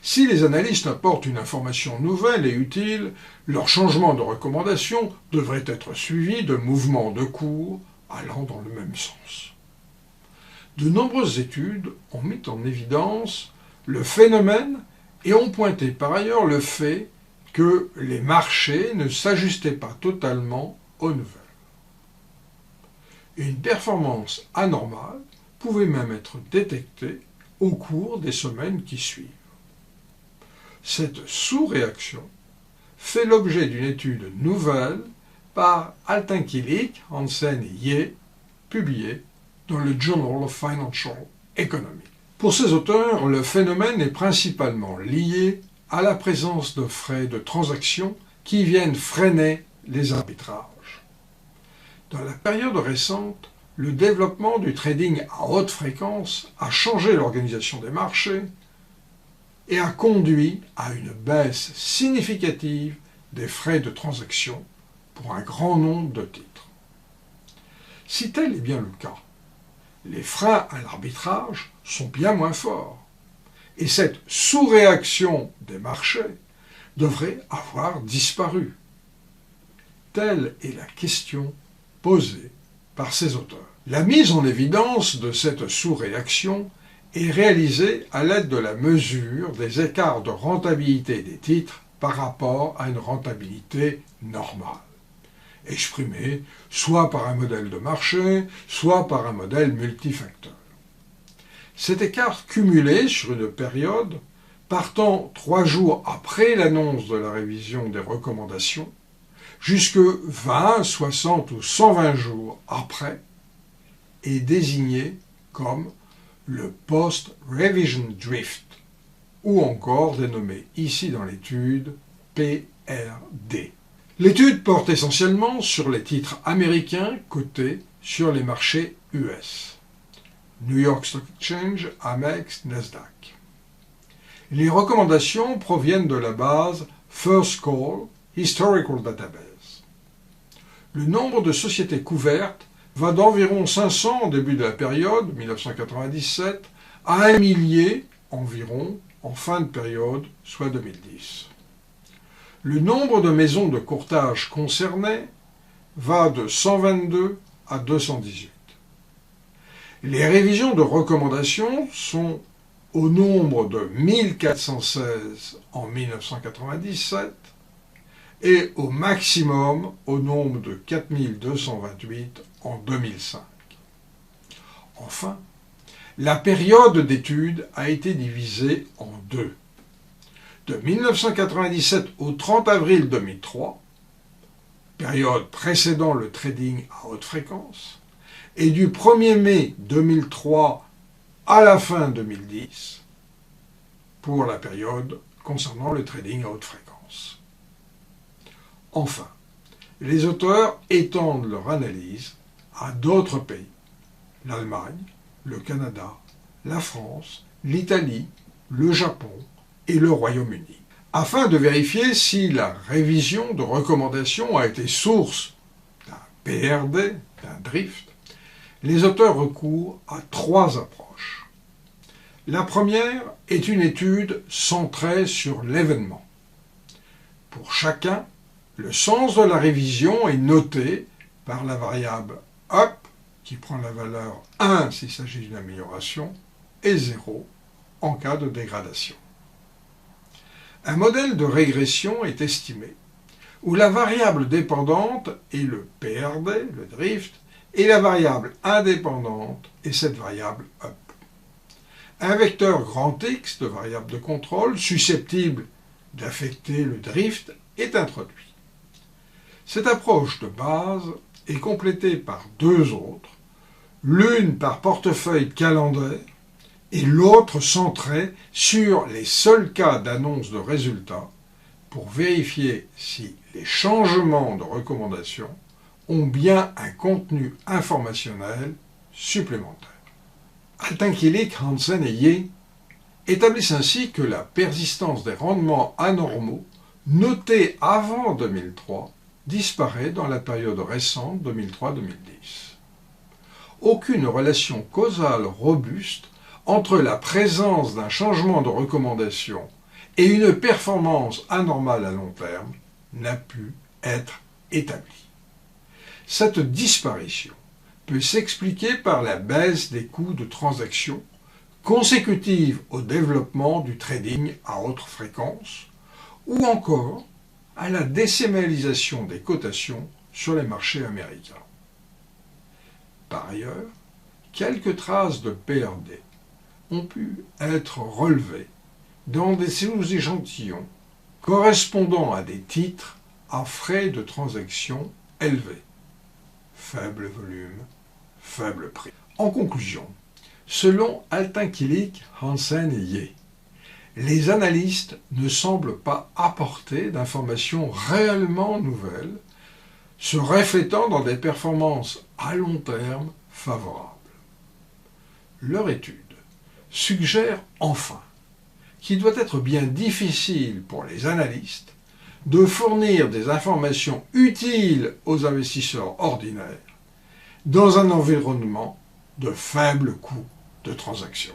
Si les analystes apportent une information nouvelle et utile, leur changement de recommandation devrait être suivi de mouvements de cours allant dans le même sens. De nombreuses études ont mis en évidence le phénomène et ont pointé par ailleurs le fait que les marchés ne s'ajustaient pas totalement aux nouvelles. Une performance anormale pouvait même être détectée au cours des semaines qui suivent. Cette sous-réaction fait l'objet d'une étude nouvelle par Altinkilik, Hansen et Ye, publiée dans le Journal of Financial Economy. Pour ces auteurs, le phénomène est principalement lié à la présence de frais de transaction qui viennent freiner les arbitrages. Dans la période récente, le développement du trading à haute fréquence a changé l'organisation des marchés et a conduit à une baisse significative des frais de transaction pour un grand nombre de titres. Si tel est bien le cas, les freins à l'arbitrage sont bien moins forts et cette sous-réaction des marchés devrait avoir disparu. Telle est la question posée par ces auteurs. La mise en évidence de cette sous-réaction est réalisée à l'aide de la mesure des écarts de rentabilité des titres par rapport à une rentabilité normale, exprimée soit par un modèle de marché, soit par un modèle multifacteur. Cet écart cumulé sur une période, partant 3 jours après l'annonce de la révision des recommandations, jusque 20, 60 ou 120 jours après, est désigné comme le Post-Revision Drift, ou encore dénommé ici dans l'étude PRD. L'étude porte essentiellement sur les titres américains cotés sur les marchés US. New York Stock Exchange, Amex, Nasdaq. Les recommandations proviennent de la base First Call Historical Database. Le nombre de sociétés couvertes va d'environ 500 au début de la période, 1997, à 1 millier environ en fin de période, soit 2010. Le nombre de maisons de courtage concernées va de 122 à 218. Les révisions de recommandations sont au nombre de 1416 en 1997 et au maximum au nombre de 4228 en 2005. Enfin, la période d'étude a été divisée en deux. De 1997 au 30 avril 2003, période précédant le trading à haute fréquence, et du 1er mai 2003 à la fin 2010, pour la période concernant le trading à haute fréquence. Enfin, les auteurs étendent leur analyse à d'autres pays, l'Allemagne, le Canada, la France, l'Italie, le Japon et le Royaume-Uni, afin de vérifier si la révision de recommandation a été source d'un PRD, d'un drift. Les auteurs recourent à 3 approches. La première est une étude centrée sur l'événement. Pour chacun, le sens de la révision est noté par la variable up, qui prend la valeur 1 s'il s'agit d'une amélioration, et 0 en cas de dégradation. Un modèle de régression est estimé, où la variable dépendante est le PRD, le drift, et la variable indépendante est cette variable up. Un vecteur grand X de variable de contrôle susceptible d'affecter le drift est introduit. Cette approche de base est complétée par 2 autres, l'une par portefeuille calendaire et l'autre centrée sur les seuls cas d'annonce de résultats pour vérifier si les changements de recommandation ont bien un contenu informationnel supplémentaire. Altinkilik, Hansen et Ye établissent ainsi que la persistance des rendements anormaux notés avant 2003 disparaît dans la période récente 2003-2010. Aucune relation causale robuste entre la présence d'un changement de recommandation et une performance anormale à long terme n'a pu être établie. Cette disparition peut s'expliquer par la baisse des coûts de transaction consécutive au développement du trading à haute fréquence ou encore à la décimalisation des cotations sur les marchés américains. Par ailleurs, quelques traces de PRD ont pu être relevées dans des sous-échantillons correspondant à des titres à frais de transaction élevés. Faible volume, faible prix. En conclusion, selon Altinkilik, Hansen et Ye, les analystes ne semblent pas apporter d'informations réellement nouvelles se reflétant dans des performances à long terme favorables. Leur étude suggère enfin qu'il doit être bien difficile pour les analystes de fournir des informations utiles aux investisseurs ordinaires dans un environnement de faible coût de transaction.